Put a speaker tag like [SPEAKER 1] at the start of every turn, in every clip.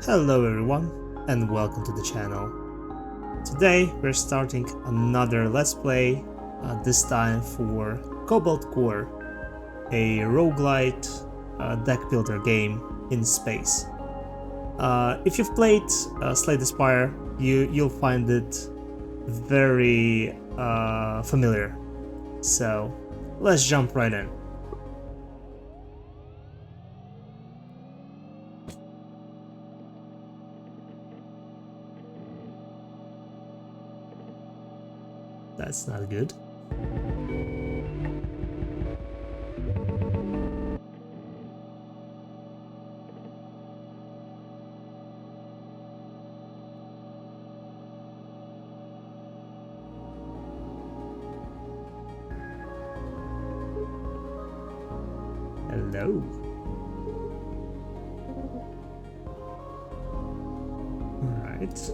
[SPEAKER 1] Hello everyone and welcome to the channel. Today we're starting another let's play, this time for Cobalt Core, a roguelite deck builder game in space. If you've played Slay the Spire, you'll find it very familiar. So let's jump right in. That's not good. Hello. All right.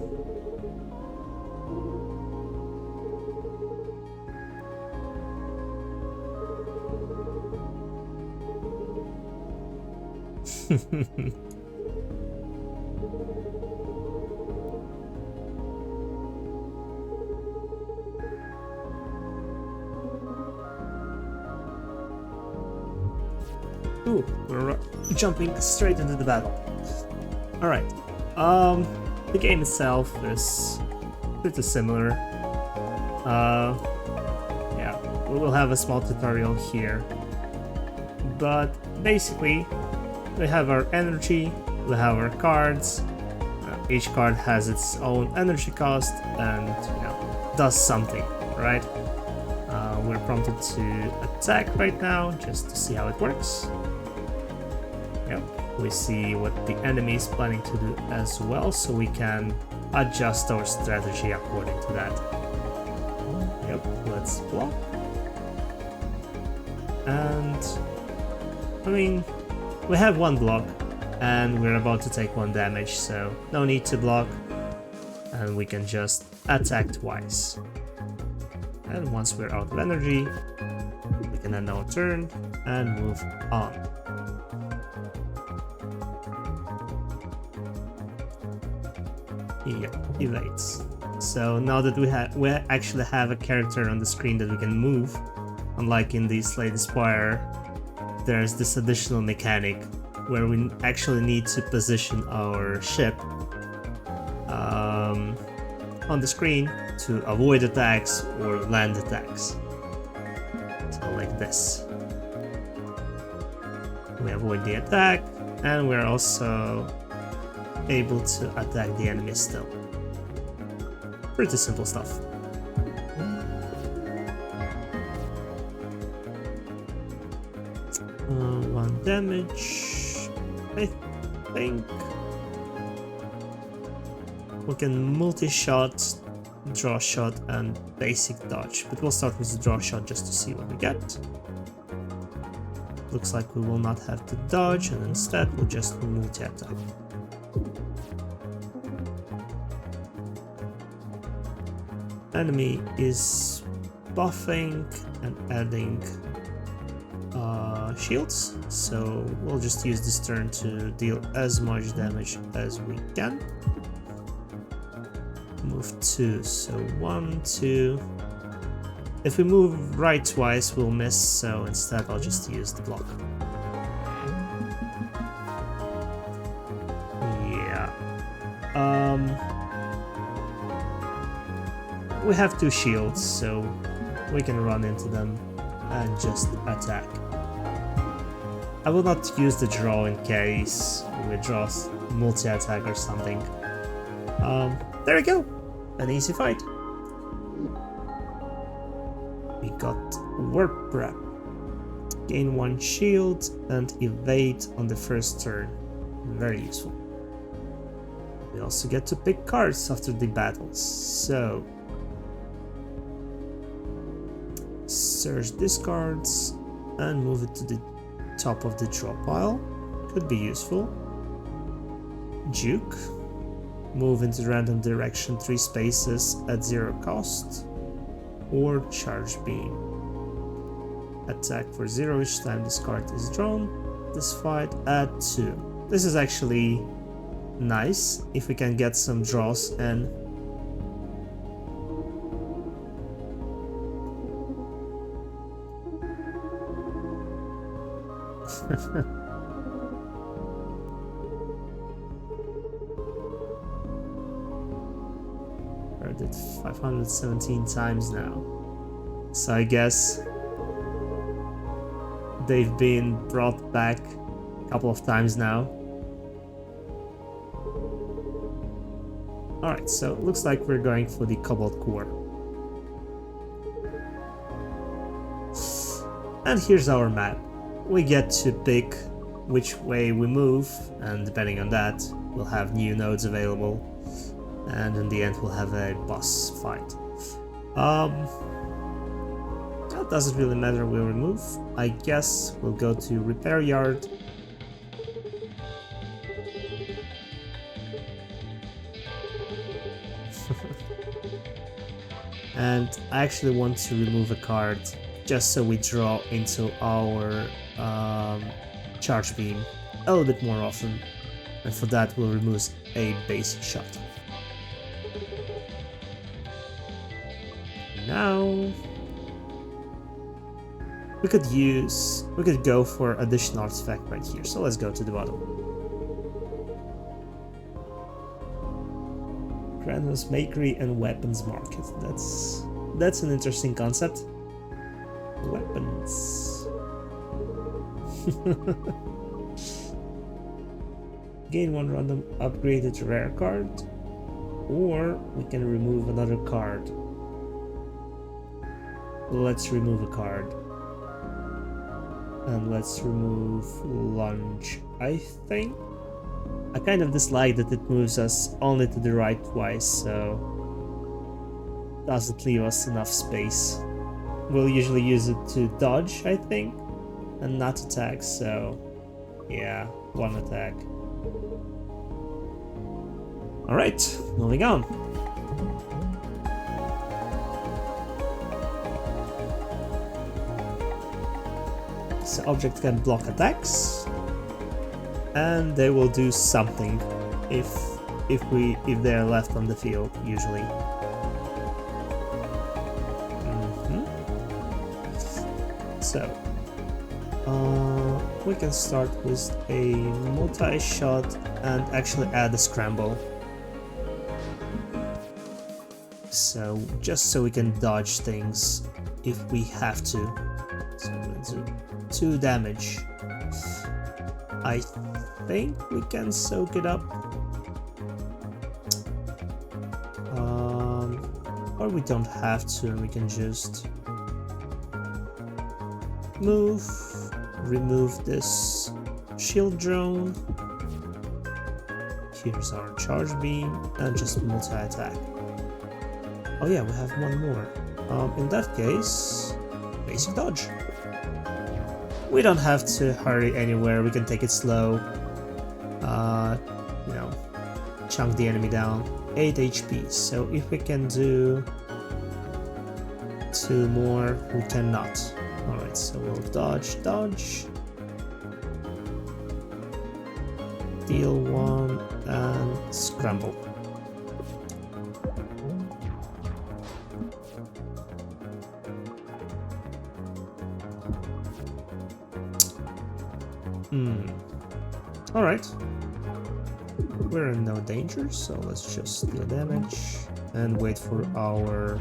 [SPEAKER 1] Ooh, we're jumping straight into the battle. Alright, the game itself is pretty similar. Yeah, we will have a small tutorial here. But basically, we have our energy, we have our cards. Each card has its own energy cost and, does something, right? We're prompted to attack right now just to see how it works. Yep, we see what the enemy is planning to do as well, so we can adjust our strategy according to that. Yep, let's block. And I mean, we have one block and we're about to take one damage, so no need to block, and we can just attack twice. And once we're out of energy, we can end our turn and move on. Yeah, evades. So now that we actually have a character on the screen that we can move, unlike in the Slay the Spire, there's this additional mechanic where we actually need to position our ship on the screen to avoid attacks or land attacks. So like this. We avoid the attack, and we're also able to attack the enemy still. Pretty simple stuff. One damage, I think. We can multi-shot, draw shot, and basic dodge, but we'll start with the draw shot just to see what we get. Looks like we will not have to dodge, and instead we'll just multi-attack. Enemy is buffing and adding shields, so we'll just use this turn to deal as much damage as we can. Move 2, so 1, 2. If we move right twice, we'll miss, so instead I'll just use the block. Yeah. We have 2 shields, so we can run into them and just attack. I will not use the draw in case we draw multi-attack or something. There we go! An easy fight. We got Warp Prep. Gain 1 shield and evade on the first turn. Very useful. We also get to pick cards after the battles, so search discards and move it to the top of the draw pile. Could be useful. Juke. Move into random direction 3 spaces at 0 cost. Or Charge Beam. Attack for 0 each time this card is drawn. This fight, add 2. This is actually nice if we can get some draws and I did 517 times now, so I guess they've been brought back a couple of times now. Alright, so it looks like we're going for the Cobalt Core. And here's our map. We get to pick which way we move, and depending on that, we'll have new nodes available, and in the end we'll have a boss fight. That doesn't really matter where we move. I guess we'll go to repair yard. And I actually want to remove a card just so we draw into our charge beam a little bit more often, and for that we'll remove a basic shot. Now we could go for additional artifact right here, so let's go to the bottom. Grandma's Bakery and Weapons Market. That's an interesting concept. Weapons. Gain one random upgraded rare card, or we can remove another card. Let's remove a card. And let's remove lunch, I think. I kind of dislike that it moves us only to the right twice, so doesn't leave us enough space. We'll usually use it to dodge, I think, and not attack, so yeah, one attack. Alright, moving on. So objects can block attacks, and they will do something if they're left on the field, usually. So we can start with a multi-shot and actually add a scramble. So just so we can dodge things if we have to. So we'll do 2 damage. I think we can soak it up. Or we don't have to, and we can just move, remove this shield drone. Here's our charge beam, and just multi-attack. Oh yeah, we have one more. In that case, basic dodge. We don't have to hurry anywhere, we can take it slow. You know, chunk the enemy down. 8 HP, so if we can do 2 more, we cannot. Alright, so we'll dodge, deal 1, and scramble. Alright. We're in no danger, so let's just deal damage and wait for our...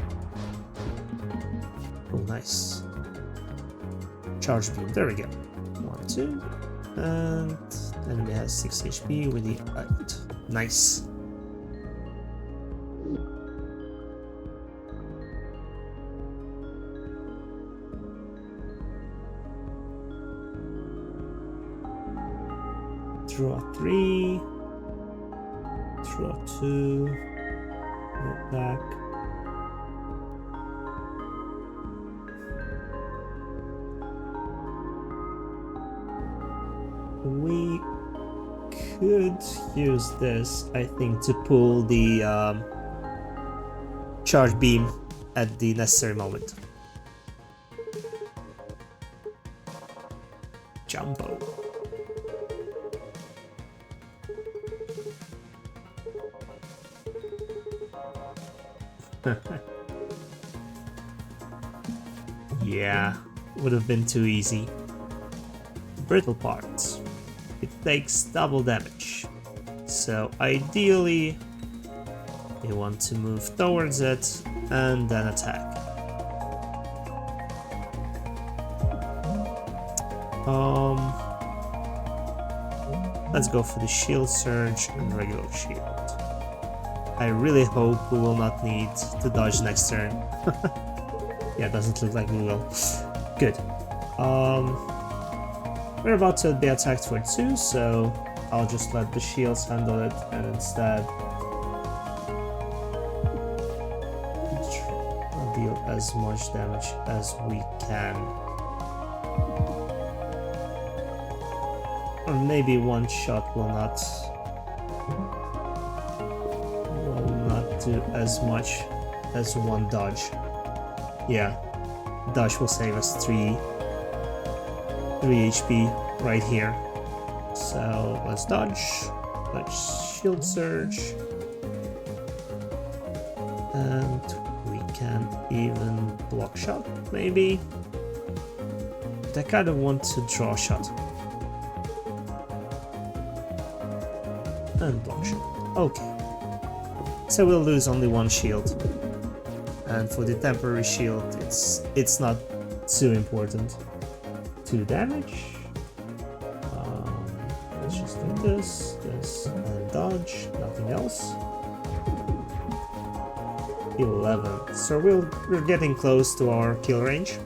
[SPEAKER 1] Oh, nice. Charge beam, there we go. 1, 2, and enemy has 6 HP with the ult. Nice. Draw 3, draw 2, go back. We could use this, I think, to pull the charge beam at the necessary moment. Jumbo. Yeah, would have been too easy. Brittle parts. It takes double damage. So ideally, you want to move towards it and then attack. Let's go for the shield surge and regular shield. I really hope we will not need to dodge next turn. Yeah, it doesn't look like we will. Good. We're about to be attacked for 2, so I'll just let the shields handle it and instead deal as much damage as we can. Or maybe one shot will not do as much as one dodge. Yeah, dodge will save us 3 HP right here. So let's dodge, let's shield surge, and we can even block shot maybe. But I kind of want to draw shot. And block shot. Okay. So we'll lose only 1 shield. And for the temporary shield, it's not too important. 2 damage. Let's just do this, and dodge. Nothing else. 11. So we're getting close to our kill range.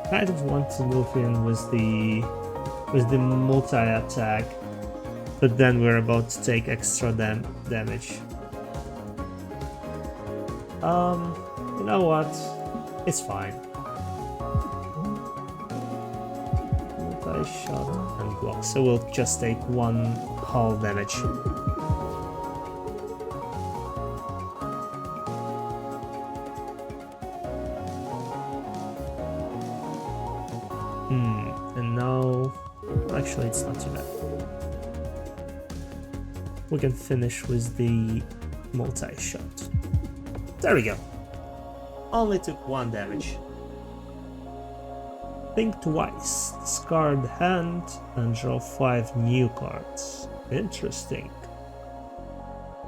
[SPEAKER 1] Kind of want to move in with the multi-attack, but then we're about to take extra damage. You know what? It's fine. Multi-shot and block, so we'll just take 1 hull damage. And now, actually it's not too bad. We can finish with the multi-shot. There we go. Only took 1 damage. Think twice, discard hand and draw 5 new cards. Interesting.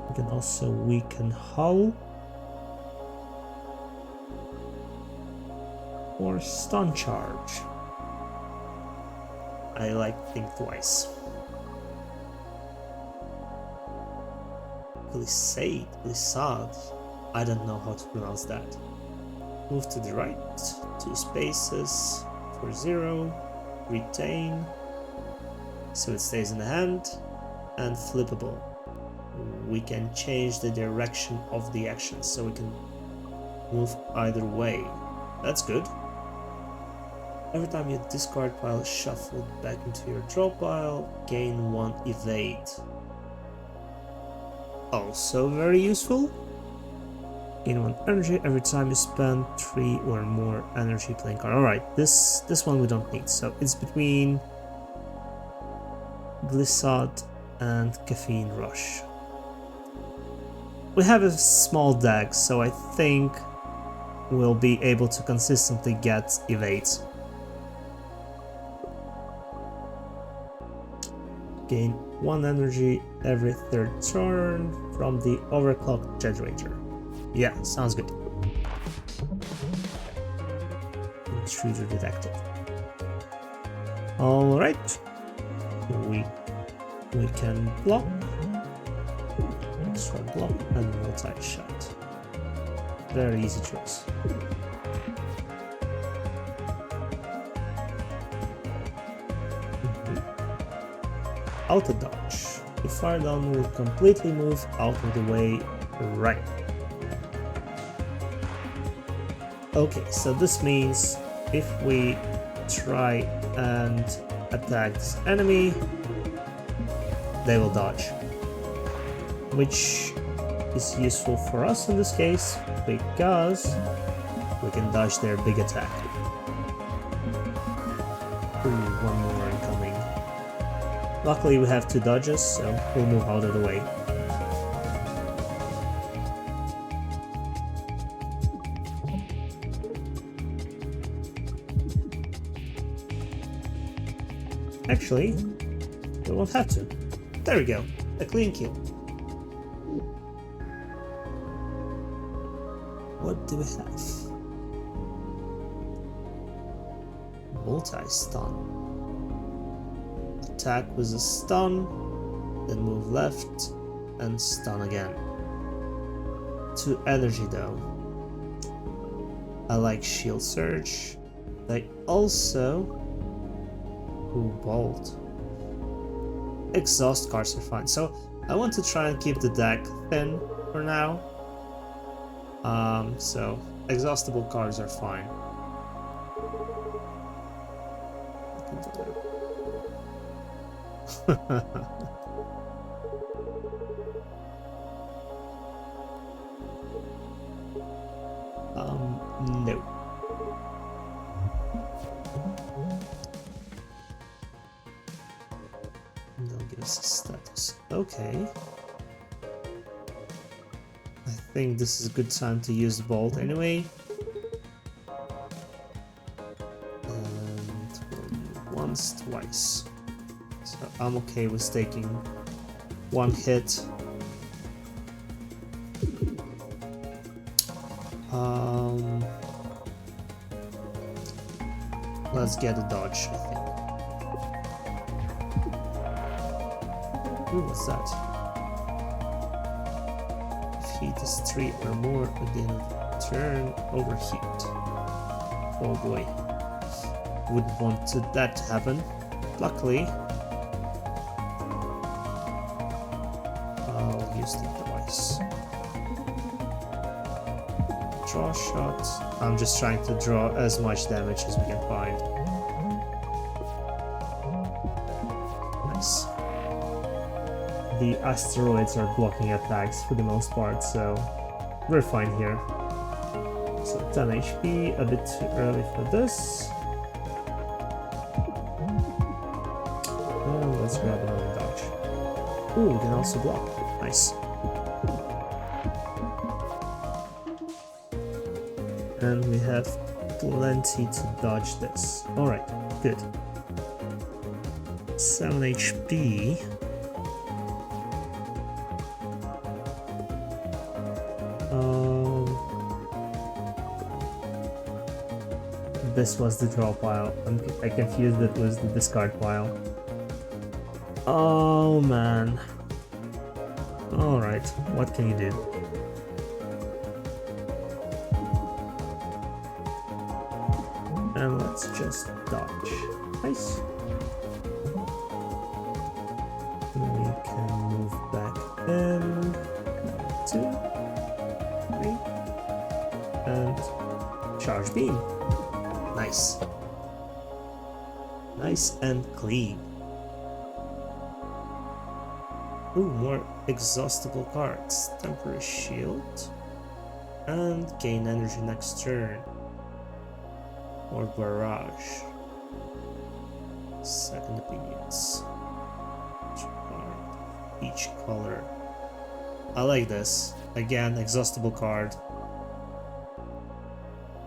[SPEAKER 1] We can also weaken hull or stun charge. I like think twice. Glissade. I don't know how to pronounce that. Move to the right, 2 spaces, for 0, retain, so it stays in the hand, and flippable. We can change the direction of the action, so we can move either way. That's good. Every time you discard pile, shuffle it back into your draw pile, gain 1 evade. Also very useful. Gain 1 energy every time you spend 3 or more energy playing card. Alright, this one we don't need, so it's between Glissade and Caffeine Rush. We have a small deck, so I think we'll be able to consistently get evades. Gain 1 energy every 3rd turn from the overclocked generator. Yeah, sounds good. Intruder detected. Alright. We can block. Extra block and multi-shot. Very easy choice. Auto dodge. The fire down will completely move out of the way right. Okay, so this means if we try and attack this enemy, they will dodge, which is useful for us in this case because we can dodge their big attack. Ooh, 1 more incoming. Luckily we have 2 dodges, so we'll move out of the way. Actually, we won't have to. There we go, a clean kill. What do we have? Multi-stun. Attack with a stun, then move left and stun again. 2 energy though. I like shield surge. They also Cobalt. Exhaust cards are fine. So I want to try and keep the deck thin for now. So exhaustible cards are fine. No. They'll give us a status. Okay. I think this is a good time to use the bolt anyway. And we'll use once, twice. So I'm okay with taking 1 hit. Let's get a dodge, I think. Ooh, what's that? If heat is 3 or more at the end of the turn, overheat. Oh boy. Wouldn't want that to happen. Luckily, I'll use the device. Draw shot. I'm just trying to draw as much damage as we can find. Nice. The asteroids are blocking attacks for the most part, so we're fine here. So 10 HP, a bit too early for this. And let's grab another dodge. Ooh, we can also block. Nice. And we have plenty to dodge this. Alright, good. 7 HP. This was the draw pile. I confused it with the discard pile. Oh man. Alright, what can you do? And let's just dodge. Nice. We can move back in. 2, 3. And charge beam. Nice. Nice and clean. Ooh, more exhaustible cards. Temporary shield. And gain energy next turn. Or barrage. Second opinions. Each color. I like this. Again, exhaustible card.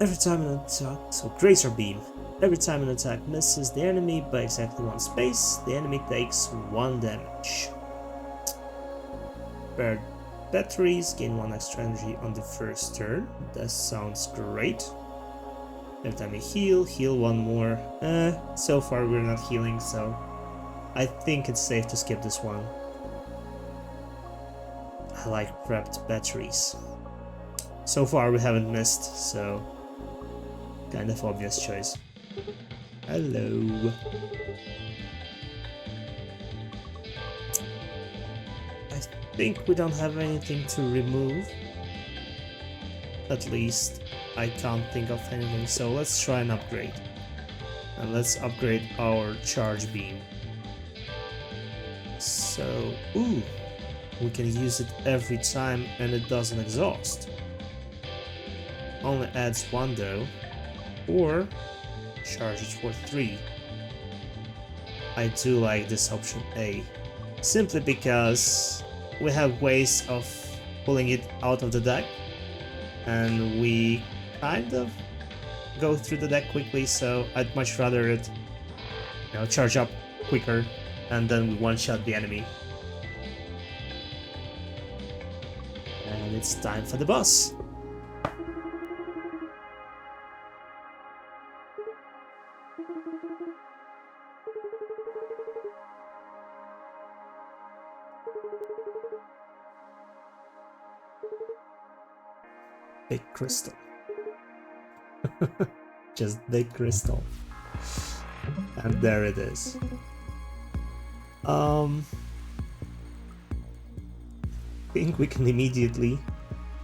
[SPEAKER 1] Every time an attack, so Grazer Beam. Every time an attack misses the enemy by exactly 1 space, the enemy takes 1 damage. Paired batteries gain 1 extra energy on the first turn. That sounds great. Every time you heal, heal 1 more. So far we're not healing, so I think it's safe to skip this one. I like prepped batteries. So far we haven't missed, so kind of obvious choice. Hello. I think we don't have anything to remove. At least I can't think of anything, so let's try an upgrade. And let's upgrade our charge beam. So, ooh, we can use it every time and it doesn't exhaust. Only adds 1 though, or charge it for 3. I do like this option A, simply because we have ways of pulling it out of the deck, and we kind of go through the deck quickly, so I'd much rather it, you know, charge up quicker and then we one-shot the enemy. And it's time for the boss. Big crystal. Just big crystal. And there it is. I think we can immediately...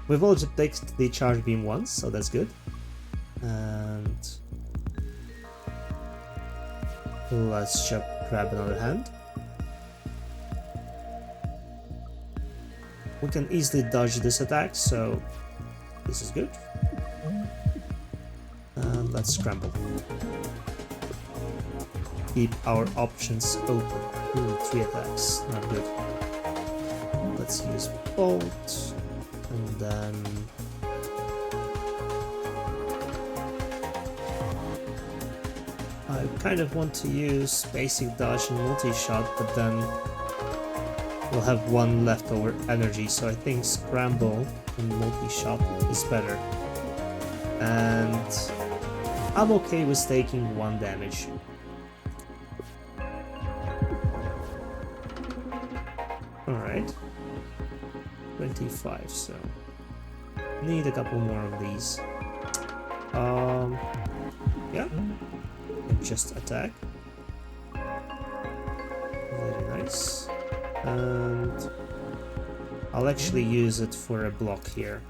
[SPEAKER 1] We've already picked the charge beam once, so that's good. And... let's just grab another hand. We can easily dodge this attack, so this is good. And let's scramble. Keep our options open. Ooh, 3 attacks, not good. Let's use bolt, and then I kind of want to use basic dodge and multi-shot, but then we'll have 1 leftover energy, so I think scramble and multi-shot is better. And I'm okay with taking 1 damage. Alright. 25, so need a couple more of these. Yeah. And just attack. Very nice. And I'll actually use it for a block here.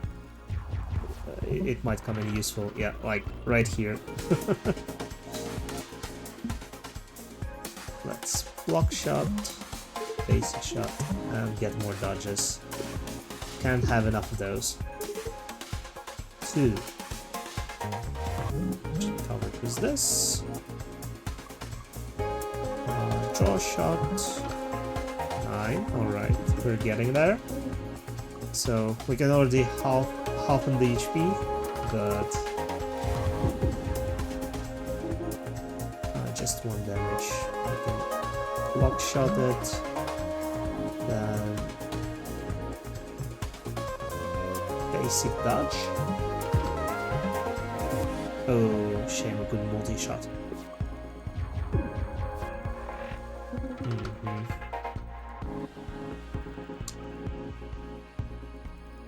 [SPEAKER 1] It might come in useful, yeah, like right here. Let's block shot, basic shot, and get more dodges. Can't have enough of those. 2. Covered with this. Draw shot. 9. Alright, we're getting there. So we can already halfen the HP, but just 1 damage. I can block shot it, then basic dodge. Oh, shame I couldn't multi-shot.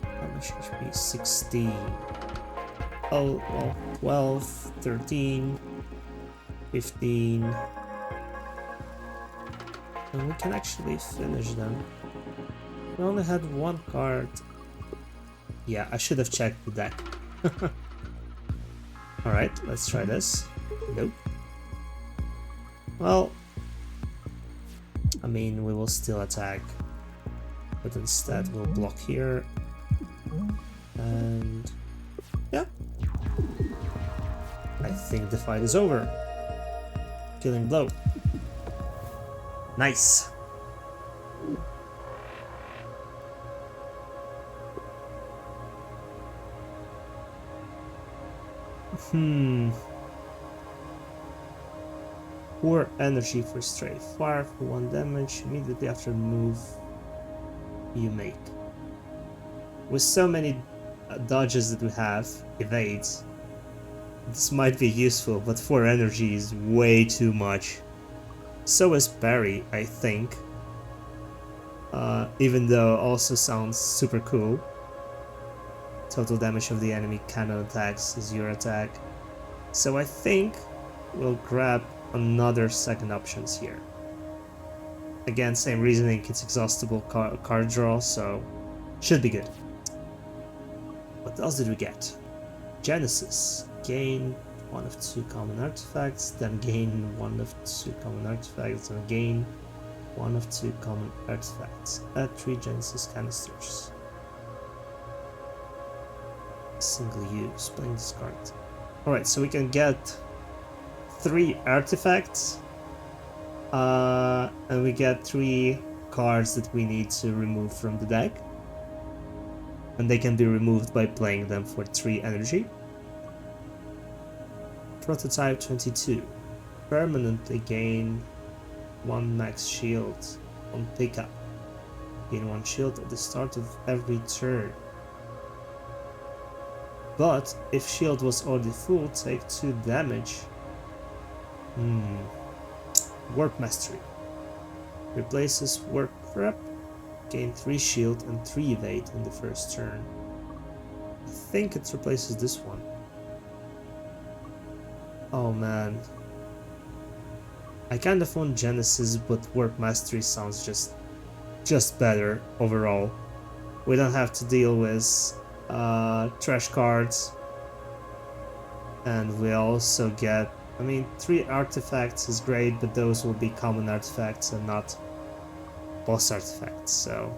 [SPEAKER 1] How much HP? 16. Oh, well, 12, 13, 15. And we can actually finish them. We only had 1 card. Yeah, I should have checked the deck. Alright, let's try this. Nope. Well, I mean, we will still attack, but instead we'll block here. And yeah, I think the fight is over. Killing blow. Nice. Poor energy for straight fire for 1 damage immediately after the move you make. With so many dodges that we have, evades, this might be useful, but 4 energy is way too much. So is parry, I think. Even though also sounds super cool. Total damage of the enemy cannon attacks is your attack. So I think we'll grab another second options here. Again, same reasoning, it's exhaustible card draw, so should be good. What else did we get? Genesis. Gain 1 of 2 common artifacts, then gain 1 of 2 common artifacts, and gain 1 of 2 common artifacts. Add 3 Genesis canisters. Single use, playing this card. Alright, so we can get 3 artifacts And we get 3 cards that we need to remove from the deck. And they can be removed by playing them for 3 energy. Prototype 22. Permanently gain 1 max shield on pickup. Gain 1 shield at the start of every turn. But if shield was already full, take 2 damage. Warp Mastery. Replaces Warp Prep. Gain 3 shield and 3 evade in the first turn. I think it replaces this one. Oh man. I kind of want Genesis, but Warp Mastery sounds just better overall. We don't have to deal with trash cards. And we also get, I mean, 3 artifacts is great, but those will be common artifacts and not boss artifacts, so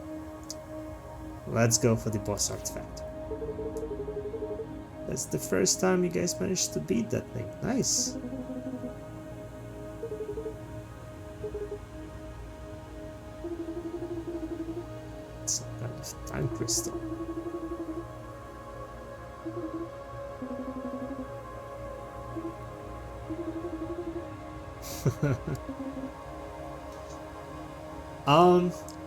[SPEAKER 1] let's go for the boss artifact. That's the first time you guys managed to beat that thing. Nice. It's some kind of time crystal.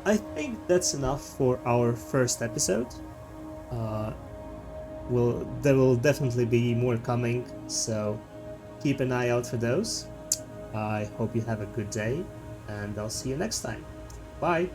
[SPEAKER 1] I think that's enough for our first episode. There will definitely be more coming, so keep an eye out for those. I hope you have a good day, and I'll see you next time. Bye!